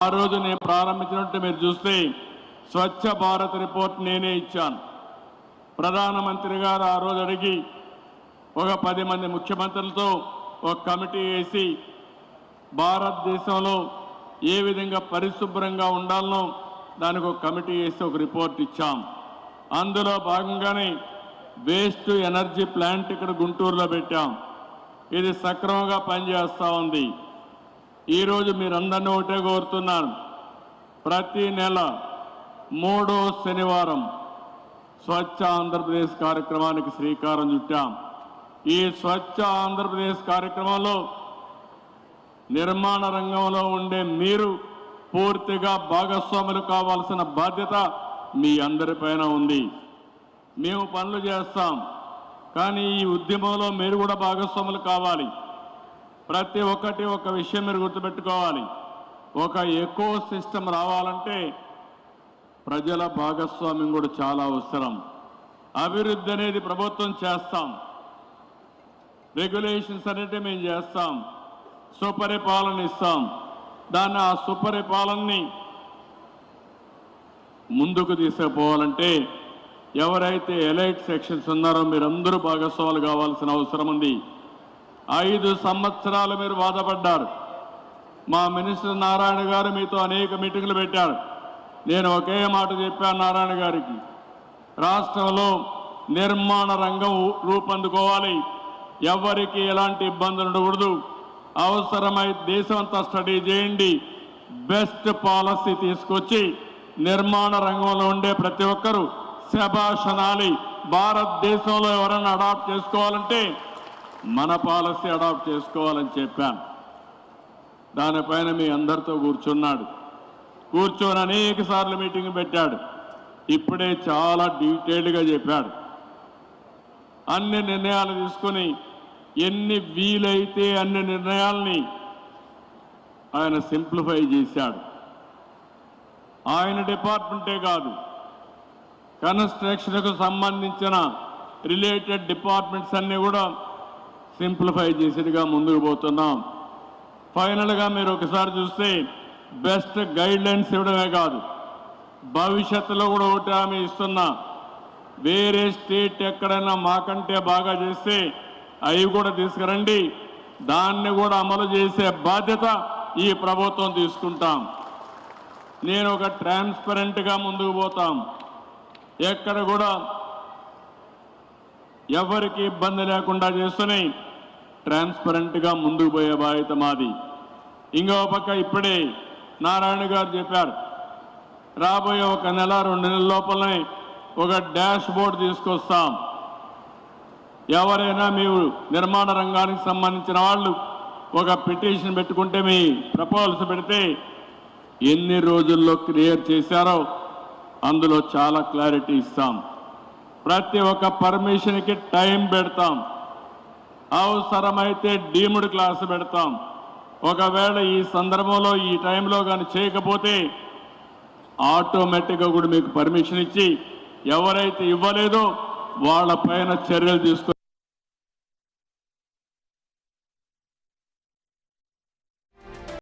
ఆ రోజు నేను ప్రారంభించినట్టు మీరు చూస్తే స్వచ్ఛ భారత్ రిపోర్ట్ నేనే ఇచ్చాను. ప్రధానమంత్రి గారు ఆ రోజు అడిగి ఒక 10 మంది ముఖ్యమంత్రులతో ఒక కమిటీ వేసి భారతదేశంలో ఏ విధంగా పరిశుభ్రంగా ఉండాలనో దానికి ఒక కమిటీ వేసి ఒక రిపోర్ట్ ఇచ్చాం. అందులో భాగంగానే వేస్ట్ ఎనర్జీ ప్లాంట్ ఇక్కడ గుంటూరులో పెట్టాం. ఇది సక్రమంగా పనిచేస్తూ ఉంది. ఈరోజు మీరందరినీ ఒకటే కోరుతున్నాను, ప్రతి నెల 3వ శనివారం స్వచ్ఛ ఆంధ్రప్రదేశ్ కార్యక్రమానికి శ్రీకారం చుట్టాం. ఈ స్వచ్ఛ ఆంధ్రప్రదేశ్ కార్యక్రమంలో నిర్మాణ రంగంలో ఉండే మీరు పూర్తిగా భాగస్వాములు కావాల్సిన బాధ్యత మీ అందరిపైన ఉంది. మేము పనులు చేస్తాం, కానీ ఈ ఉద్యమంలో మీరు కూడా భాగస్వాములు కావాలి. ప్రతి ఒక్కటి ఒక విషయం మీరు గుర్తుపెట్టుకోవాలి, ఒక ఎకో సిస్టమ్ రావాలంటే ప్రజల భాగస్వామ్యం కూడా చాలా అవసరం. అభివృద్ధి అనేది ప్రభుత్వం చేస్తాం, రెగ్యులేషన్స్ అనేవి మేము చేస్తాం, సుపరిపాలన ఇస్తాం. దాన్ని ఆ సుపరిపాలనని ముందుకు తీసుకుపోవాలంటే ఎవరైతే ఎలైట్ సెక్షన్స్ ఉన్నారో మీరందరూ భాగస్వాములు కావాల్సిన అవసరం ఉంది. 5 సంవత్సరాలు మీరు బాధపడ్డారు. మా మినిస్టర్ నారాయణ గారు మీతో అనేక మీటింగులు పెట్టారు. నేను ఒకే మాట చెప్పాను నారాయణ గారికి, రాష్ట్రంలో నిర్మాణ రంగం రూపొందుకోవాలి, ఎవరికి ఎలాంటి ఇబ్బందులు ఉండకూడదు. అవసరమై దేశం అంతా స్టడీ చేయండి, బెస్ట్ పాలసీ తీసుకొచ్చి నిర్మాణ రంగంలో ఉండే ప్రతి ఒక్కరూ శభాష్ అనాలి. భారతదేశంలో ఎవరైనా అడాప్ట్ చేసుకోవాలంటే మన పాలసీ అడాప్ట్ చేసుకోవాలని చెప్పాను. దానిపైన మీ అందరితో కూర్చొని అనేక సార్లు మీటింగ్ పెట్టాడు. ఇప్పుడే చాలా డీటెయిల్డ్గా చెప్పాడు. అన్ని నిర్ణయాలు తీసుకుని ఎన్ని వీలైతే అన్ని నిర్ణయాల్ని ఆయన సింప్లిఫై చేశాడు. ఆయన డిపార్ట్మెంటే కాదు, కన్స్ట్రక్షన్కు సంబంధించిన రిలేటెడ్ డిపార్ట్మెంట్స్ అన్నీ కూడా సింప్లిఫై చేసేదిగా ముందుకు పోతున్నాం. ఫైనల్గా మీరు ఒకసారి చూస్తే బెస్ట్ గైడ్ లైన్స్ ఇవ్వడమే కాదు, భవిష్యత్తులో కూడా ఒకటి హామీ ఇస్తున్నా, వేరే స్టేట్ ఎక్కడైనా మాకంటే బాగా చేస్తే అవి కూడా తీసుకురండి, దాన్ని కూడా అమలు చేసే బాధ్యత ఈ ప్రభుత్వం తీసుకుంటాం. నేను ఒక ట్రాన్స్పరెంట్గా ముందుకు పోతాం, ఎక్కడ కూడా ఎవరికి ఇబ్బంది లేకుండా చేస్తూనే ట్రాన్స్పరెంట్గా ముందుకు పోయే బాధ్యత మాది. ఇంకో పక్క ఇప్పుడే నారాయణ గారు చెప్పారు, రాబోయే 1 నెల 2 నెలల లోపలనే ఒక డాష్ బోర్డ్ తీసుకొస్తాం. ఎవరైనా మీరు నిర్మాణ రంగానికి సంబంధించిన వాళ్ళు ఒక పిటిషన్ పెట్టుకుంటే, మీ ప్రపోజల్స్ పెడితే ఎన్ని రోజుల్లో క్లియర్ చేశారో అందులో చాలా క్లారిటీ ఇస్తాం. ప్రతి ఒక్క పర్మిషన్కి టైం పెడతాం, అవసరమైతే డీమ్డ్ క్లాస్ పెడతాం. ఒకవేళ ఈ సందర్భంలో ఈ టైంలో కానీ చేయకపోతే ఆటోమేటిక్గా కూడా మీకు పర్మిషన్ ఇచ్చి ఎవరైతే ఇవ్వలేదో వాళ్ళ పైన చర్యలు తీసుకొని